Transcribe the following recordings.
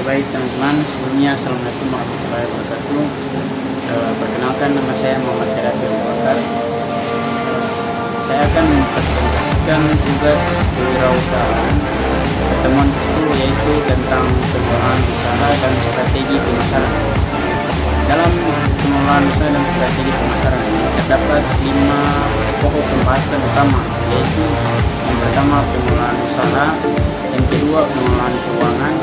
Baik teman-teman, sebelumnya Assalamualaikum warahmatullahi wabarakatuh. Perkenalkan, nama saya Muhammad Herafi Abu Bakar. Saya akan mempresentasikan tugas kewirausahaan pertemuan ke-10, yaitu tentang pengelolaan usaha dan strategi pemasaran. Dalam pengelolaan usaha dan strategi pemasaran ini terdapat 5 pokok pembahasan utama, yaitu yang pertama pengelolaan usaha, yang kedua pengelolaan keuangan,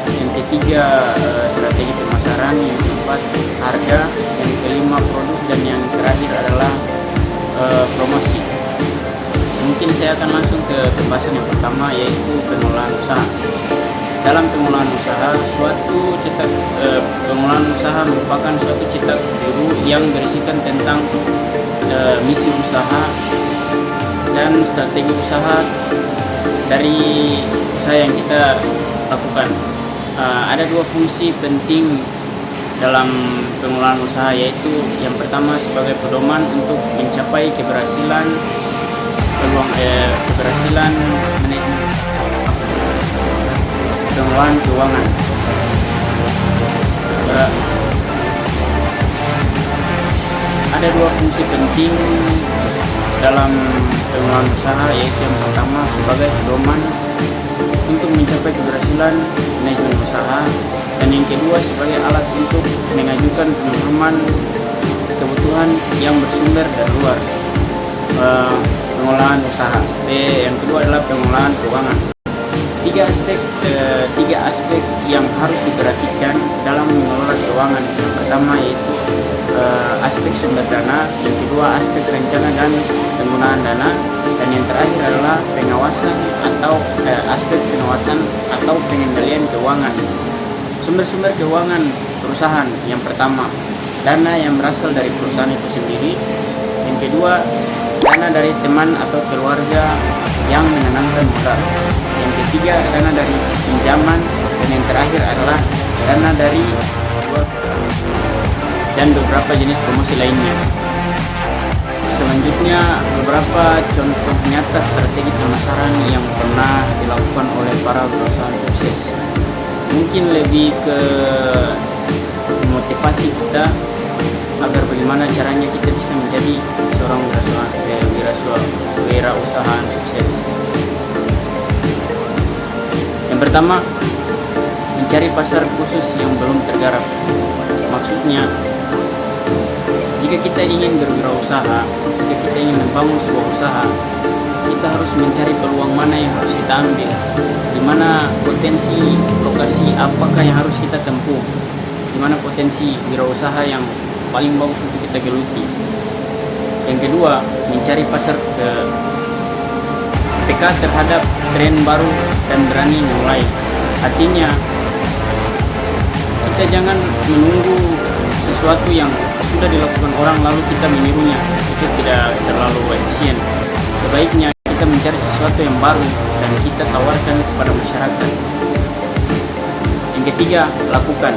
yang ketiga strategi pemasaran, yang keempat harga, yang kelima produk, dan yang terakhir adalah promosi. Mungkin saya akan langsung ke pembahasan yang pertama, yaitu pengelolaan usaha. Dalam pengelolaan usaha, pengelolaan usaha merupakan suatu cetak biru yang berisikan tentang misi usaha dan strategi usaha dari usaha yang kita lakukan. Ada 2 fungsi penting dalam pengelolaan usaha, yaitu yang pertama sebagai pedoman untuk mencapai keberhasilan manajemen pengelolaan keuangan. Ada 2 fungsi penting dalam pengelolaan usaha, yaitu yang pertama sebagai pedoman untuk mencapai keberhasilan manajemen usaha, dan yang kedua sebagai alat untuk mengajukan pemahaman kebutuhan yang bersumber dari luar. Pengelolaan usaha. Yang kedua adalah pengelolaan keuangan. Tiga aspek yang harus diperhatikan dalam mengelola keuangan. Yang pertama yaitu aspek sumber dana, yang kedua aspek rencana dan penggunaan dana, dan yang terakhir adalah aspek pengawasan atau pengendalian keuangan. Sumber-sumber keuangan perusahaan, yang pertama dana yang berasal dari perusahaan itu sendiri, yang kedua dana dari teman atau keluarga yang menanamkan modal, yang ketiga dana dari pinjaman, dan yang terakhir adalah dana dari dan beberapa jenis promosi lainnya. Selanjutnya, beberapa contoh nyata strategi pemasaran yang pernah dilakukan oleh para perusahaan sukses. Mungkin lebih ke motivasi kita agar bagaimana caranya kita bisa menjadi seorang wirausahaan sukses. Yang pertama, mencari pasar khusus yang belum tergarap. Maksudnya, jika kita ingin berwirausaha, jika kita ingin membangun sebuah usaha, kita harus mencari peluang mana yang harus kita ambil, di mana potensi lokasi apakah yang harus kita tempuh, di mana potensi wirausaha yang paling bagus untuk kita geluti. Yang kedua, mencari pasar peka terhadap tren baru dan berani memulai. Artinya, kita jangan menunggu sesuatu yang sudah dilakukan orang lalu kita menirunya, itu tidak terlalu efisien. Sebaiknya kita mencari sesuatu yang baru dan kita tawarkan kepada masyarakat. Yang ketiga, lakukan.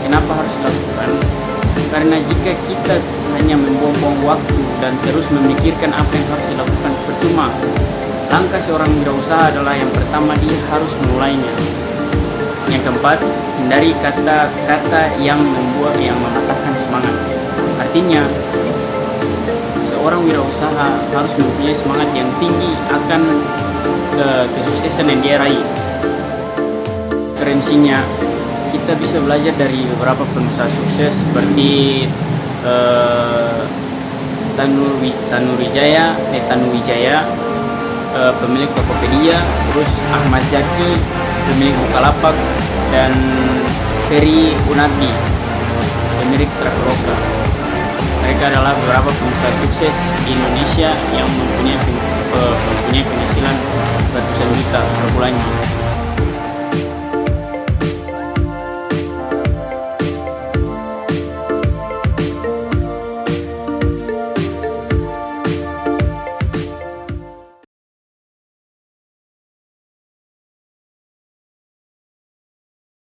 Kenapa harus lakukan? Karena jika kita hanya membuang-buang waktu dan terus memikirkan apa yang harus dilakukan, percuma. Langkah seorang wirausaha adalah yang pertama, dia harus memulainya. Yang keempat, hindari kata-kata yang mematahkan semangat. Artinya, seorang wirausaha harus mempunyai semangat yang tinggi akan kesuksesan yang dia raih. Referensinya, kita bisa belajar dari beberapa pengusaha sukses seperti Tanuwijaya, pemilik Tokopedia, terus Ahmad Zaki, pemilik Bukalapak, dan Ferry Unati, pemilik Traveloka. Mereka adalah beberapa pengusaha sukses di Indonesia yang mempunyai penghasilan ratusan juta per bulannya.